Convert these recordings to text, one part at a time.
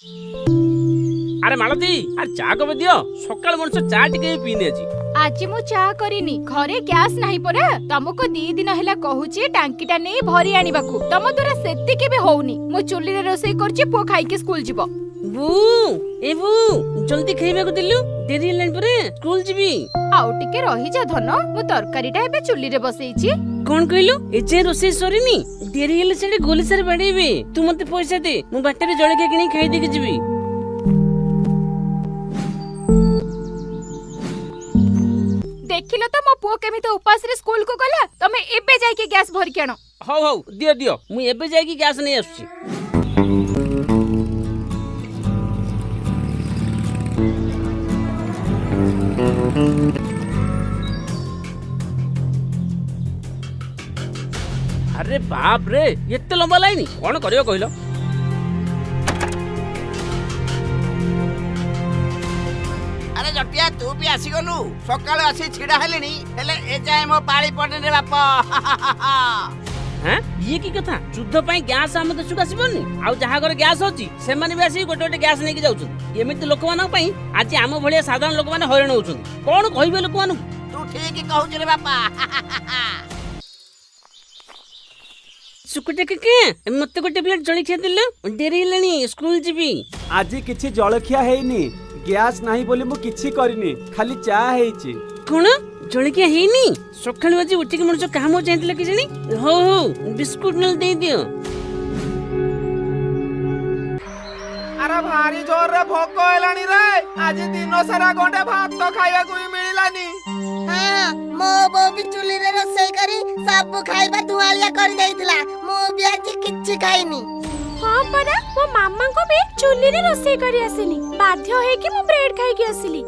अरे मालती अरे चा कब दियो सकाळ मनुष्य चा टिके पीने अछि आज मु चा करिनी घरे गैस नाही परा तुमको 2 दिन हैला कहूची टांकीटा नै भरी आनिबाकू तम द्वारा सेति के भी होउनी मु चुल्ली रे रोसई करची पो खाई के स्कूल जीवो बू ए बू जल्दी खाइबा को दिलु देरी हेलान परे स्कूल जीबी आउ टिके रही जा धन मु तरकारीटा एबे चुल्ली रे बसैची कोन कहिलु एजे रोसई सरीनी देरी हेले सेडे गोली सर बाडीबे तू मते पैसा दे मु बाटरे जळके किनी खाइ दे के जीबी देखिलो तो मो पुओ केमिते उपास रे स्कूल को गला तमे एबे जाई के गैस भर के आनो हौ हौ दियो दियो मु एबे जाई के गैस नै आछी अरे बाप रे एते लंबा लाइन कोन करियो कहिलो अरे जटिया तू भी आसी गलु सकाळ आसी छिडा हेलेनी हेले ए जाय मो पाळी पडने रे बापा हैं ये की कथा युद्ध पई गैस हम देशु आसीबनी आ जहा घर गैस होची से माने भी आसी गोटे गोटे गैस नै के जाउछन एमिति लोक मानक पई आज आम भलिया साधारण लोक माने हैरान होउछन कोन कहिबे लोक मानु तू ठीक कहू रे बापा सुकुटे के मते गोटे प्लेट जळखिया दिले डेरी हेलानी स्कूल जीबी आज किछि जळखिया हेइनी गैस नाही बोली मु किछि करिनी खाली चा हेइछि कोन जळखिया हेइनी सखाळ बाजी उठी के मनसो काम चाहितले कि जणी हो हो बिस्कुट नल दे दियो अरे भारी जोर रे भोक हेलानी रे आज दिन सारा गोटे भात तो खाइबा को मिलिलानी हां मो बो भी चुली रे रोसई करी सब खाइबा धुआलिया कर देइतला मो भी आज किछि खाइनी हां परा मो मामा को भी चुली रे रोसई करी आसिनी बाध्य हे कि मो ब्रेड खाइ के आसिली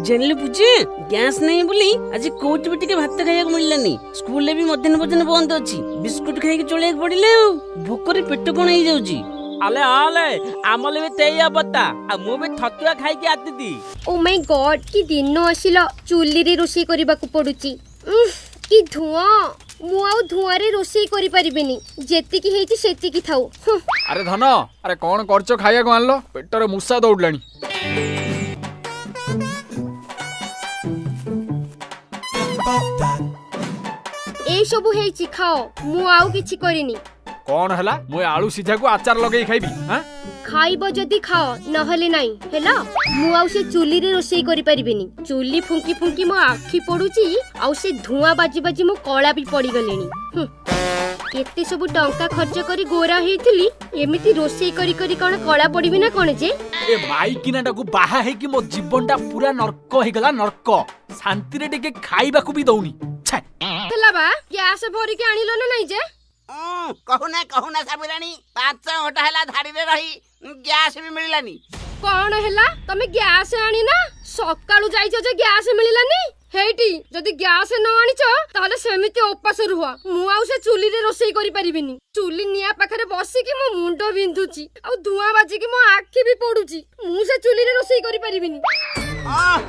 जनले पूछे गैस नहीं बोली आज कोट भी टिके भात खाइया को मिललानी स्कूल ले भी मध्याह्न भोजन बंद अछि बिस्कुट खाइ के चले पड़िले भोकरे पेट कोन ही जाउची आले आले आमले भी तेया बता आ मु भी थतुआ खाइ के आती दी ओ माय गॉड की दिन आसिला चुली रे रोसई करबा को पडुची की धुआं मु आउ धुआं रे रोसई करि परिबेनी जेति की हेची सेति की थाउ अरे धन अरे कौन करचो खाइया को आनलो पेटरे मुसा दौड़लानी ए सबु हेची खाओ मु आउ किछि करिनी कौन हला मु आलू सीधा को आचार लगे खाइबी हां खाइबो जदी खाओ नहले नाही हेला मु आउ से चुली रे रोसई करि परिबेनी चुली फुंकी फुंकी मो आखी पडुची आउ से धुआं बाजी बाजी मो कळा भी पड़ी गलेनी केते सब टंका खर्च करी गोरा हेथिली एमिति रोसई करी करी कोन कळा पड़िबी ना कोन जे ए माई किनाटा को बाहा हे कि मो जीवनटा पूरा नरक हे गला नरक शांति रे टिके खाइबा को भी दउनी छे हेला बा गैस भरी के आनिलो ना नाही जे कहू ना साबिरानी 5 घंटा हला धाड़ी रे रही गैस भी मिललानी कोन हेला तमे गैस आनी ना सकाळू जाइछो जे गैस मिलिलानी हेटी जदी गैस न आनिछो ताले सेमिति उपास रुहा मु आउ से चुली रे रोसई करि परिबिनी चुली निया पाखरे बसी कि मो मुंडो बिंधुची आ धुआं बाजी कि मो आखी भी पडुची मु से चुली रे रोसई करि परिबिनी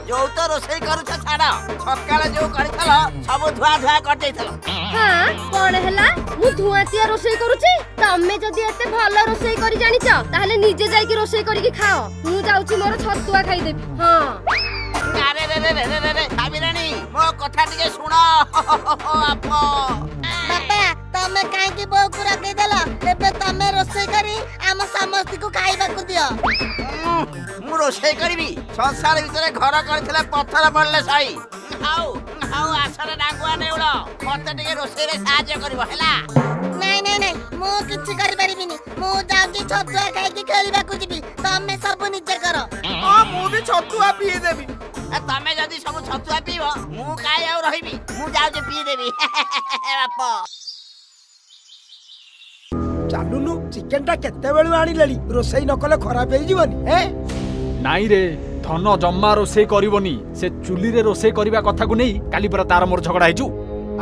जो तो रोसई करू छ छाड़ा सकाळे जो करथला सब धुआ धुआ कर देथला हां कोन हेला मु धुआतिया रोसई करूची तमे जदी एते भलो रोसई करि जानिछो ताले निजे जाई कि रोसई करि कि खाओ मु जाउची मोर छतुआ खाइ देबी हां अरे रे रे रे रे रे साबिरानी मो कथा टिके सुनो आपो बापा तमे काहे की बो कुरा के देला एबे तमे रोसई करी हम समस्त को खाइबा को दियो मु रोसई करबी संसार भीतर घर करथिला पत्थर पड़ले सही हाउ हाउ आसरे डांगुआ नै उडो मते टिके रोसई रे सहाय्य करबो हेला नहीं नहीं नहीं मु किछि करि परिबिनी मु जाउची छतुआ खाइ के खेलिबा को जिबी तमे सब निजे करो हां मु भी छतुआ पी देबी तमे जदी सब छतुआ पीबो मु काई आउ रहिबी मु जाउची पी देबी बापा चालुनु चिकन टा केते बेलु आनी लेली रोसई न कले खराब हे जीवनी हे नाई रे धन जम्मा रोसई करिवनी से चुली रे रोसई करिबा कथा को नै काली पर तार मोर झगड़ा हिजु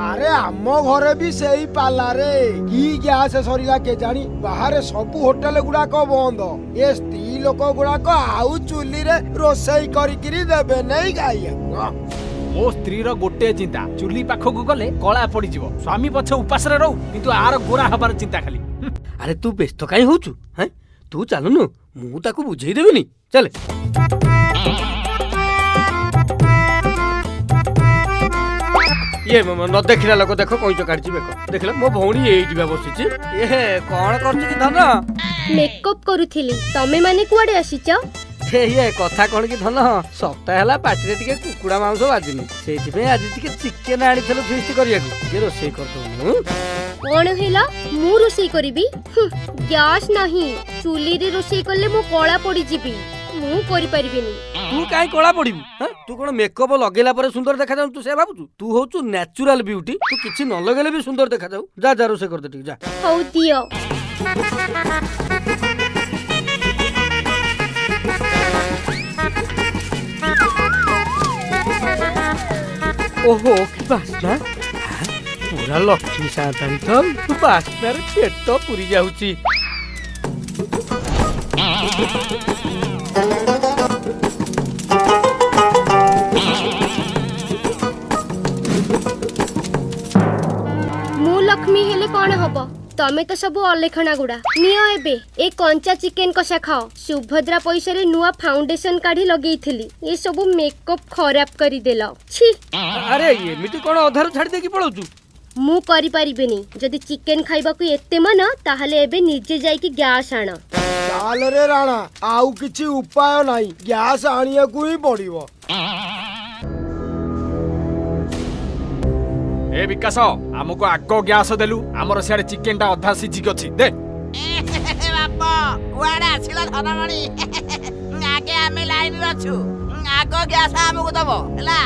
अरे आमो घरे भी सेही पाला रे की गैस सरीला के जानी बाहर सब होटल गुडा को बंद ए स्त्री लोक गुडा को आउ चुली रे रोसई करी किरी देबे नै गाइया मो स्त्री रो गोटे चिंता चुली पाखो को गले कळा पड़ी जीवो स्वामी पछे उपास रे रहू किंतु आर गोरा हबार चिंता खाली अरे तू व्यस्त काई होचु हैं ତୁ ଚାଲୁନୁ ମୁଁ ତାକୁ ବୁଝେଇ ଦେବିନି ଚାଲେ। ये न देखला लोक देख कइच काढची बेक देखला मो भौणी एई जिबा बसिची ए कोन करची कि धन मेकअप करूथिली तमे माने कुआडे आसीच ये कथा कोन कि धन सप्ताह हला पाटिरे टिके कुकुडा मांस बाजिनी सेति पे आज टिके चिकन आनी थलो फिस्ट करिया के रोसई करतो कोन हेला मु रोसई करबी गैस नाही चुली रे रोसई करले मु कोळा पड़ी जिबी मु करि परिबिनी। तू काई कोळा पड़िबू हां तू कोन मेकअप लगेला पर सुंदर देखा जाऊ तू से भाबू तू होचू नेचुरल ब्यूटी तू किछि न लगेले भी सुंदर देखा जाऊ जा जा रोसई कर दे ठीक जा हौ दियो। ओहो की बासना पूरा लक्ष्मी सातानी तो बासनार पेट पुरी जाउची। मु लक्ष्मी हेले कौन हब तमे तो सब अलेखना गुड़ा नियो एबे ए कंचा चिकेन कषा खाओ सुभद्रा पैसा रे नुआ फाउंडेशन काढी लगेई थिली ये सब मेकअप खराब करी देला छी। अरे एमिति कोन अधार छाडी दे की पळौचू मु करि परिबेनी जदी चिकेन खाइबा को एते मन ताहले एबे निजे जाई की गैस आण चाल रे राणा आउ किछि उपाय नाही गैस आनिया को ही पड़िबो। ए विकास हमको आगो गैस देलु हमर सियारे चिकेन टा अधा सिझी गछि दे बापा कुआडे आसिला धनमणि आगे आमे लाइन रे अछु आगो गैस हमको दबो हला।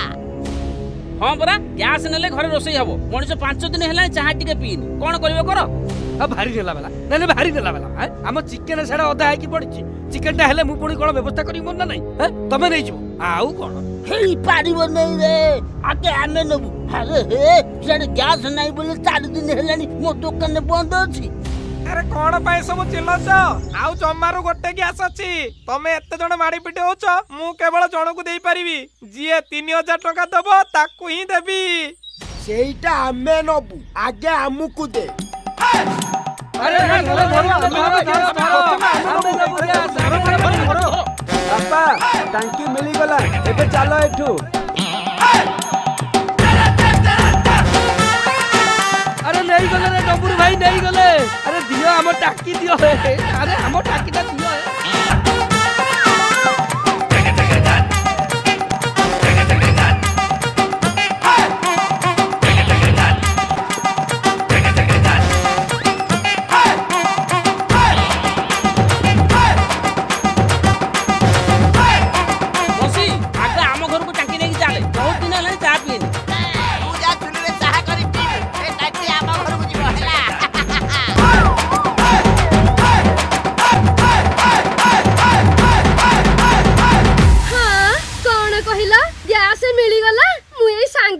हाँ परा गैस नेले घरे रोसई हबो मनिष 5 दिन हेला चाहा टिके पीनी कोन करबो कर अब भारी नेला वाला नै भारी नेला वाला हम चिकेन साडा अधा है की पड़िची चिकेन टा हेले मु पुणी कोन व्यवस्था करी मन ना नहीं तमे नै जिवो आउ कोन हेई पारिबो नै रे आके आमे नबु अरे हे जेड गैस नै बोले 4 दिन हेलानी मो दुकान बंद अछि। अरे कोन पाए सब चिल्लाछ आउ जम्मारू गोटे गैस अछि तमे एते जण माडी पिटे होछ मु केवल जण को देई परिबी जिए 3000 टका दबो ताकू ही देबी सेईटा आमे नबु आगे आमुकु दे। अरे बापा टांकी मिली गला एबे चलो एठू। अरे नहीं गले रे डबुर भाई नहीं गले अरे दियो हम टाकी दियो अरे हम टाकीटा दियो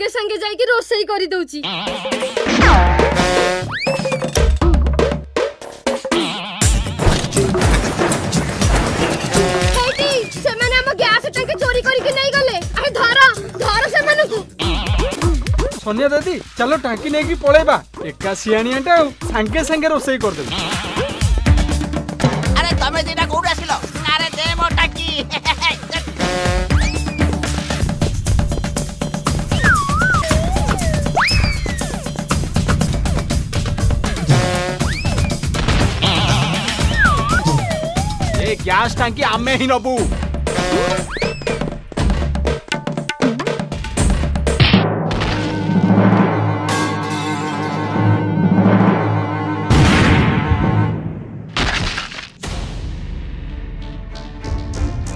संगे जाइके रोसई करी दउची। हेटी सेमाने हम गैस टंकी चोरी करी के नहीं गले अरे धर सेमाने को सोनिया दादी चलो टांकी नेकी पळेबा एका सियाणियाटा संगे संगे रोसई कर दे। अरे तमे दिना कोड आसिलो अरे दे मो टांकी गैस टांकी आमे ही नबू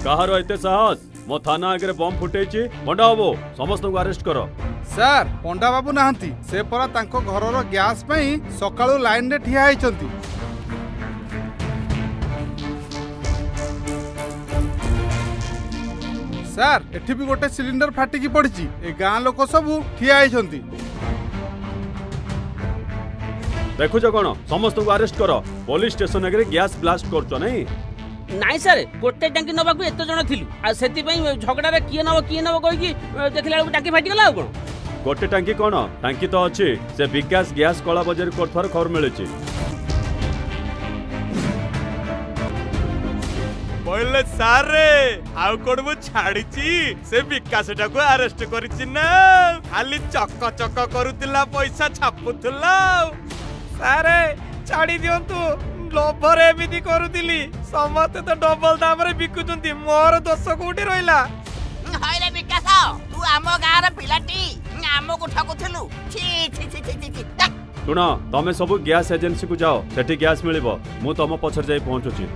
कहार एते साहस मो थाना आगे बम फुटेची पंडा बाबू समस्त को अरेस्ट करो। सर पंडा बाबू नाहंती से परा तांको घरर गैस पई सकाळू लाइन रे ठिया आइचंती। सर एठी भी गोटे सिलिंडर फाटिकी पड़िची ए गां लोक सब ठिया आइचंती। देखुछ कोन समस्त को अरेस्ट करो पुलिस स्टेशन आगे गैस ब्लास्ट करछो नहीं नाई सर गोटे टांकी नबाकू एते जण थिलु आ सेति पई झगड़ा रे किए नबो कहि कि देखला टांकी फाटी गला कोन गोटे टांकी कोन टांकी तो अछि से विकास गैस कला बजार करथार खबर मिलेछि। बोले सारे आउ कोड मु छाड़ीची से विकासटाको अरेस्ट करिछि ना खाली चक चक करूतिला पैसा छापुतला सारे छाड़ी दियंतु लोभर एमिति करूतिली समस्त तो डबल दाम रे बिकुचंती मोर दोष कोठी रहिला हइले विकास तू आम गाँर पिलाटी आमको ठकुथिलु छी छी छी छी छी शुण तमे सब गैस एजेंसी को जाओ सेठी गैस मिलिबो मु तम पछर जाई पहुंचुची।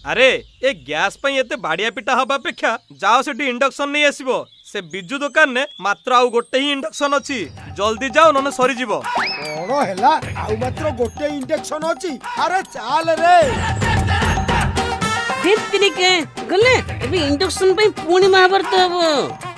अरे ए गैस पई एते बाडिया पिटा हबा अपेक्षा जाओ सेठी इंडक्शन नहीं आसीबो से बिजु दुकान ने मात्र आउ गोटे ही इंडक्शन अछि जल्दी जाओ नने सरी जीवो कौन हैला आउ मात्र गोटे इंजेक्शन अछि अरे चाल रे फिर तिनिके गले अभी इंडक्शन पे पुणी महाभारत हबो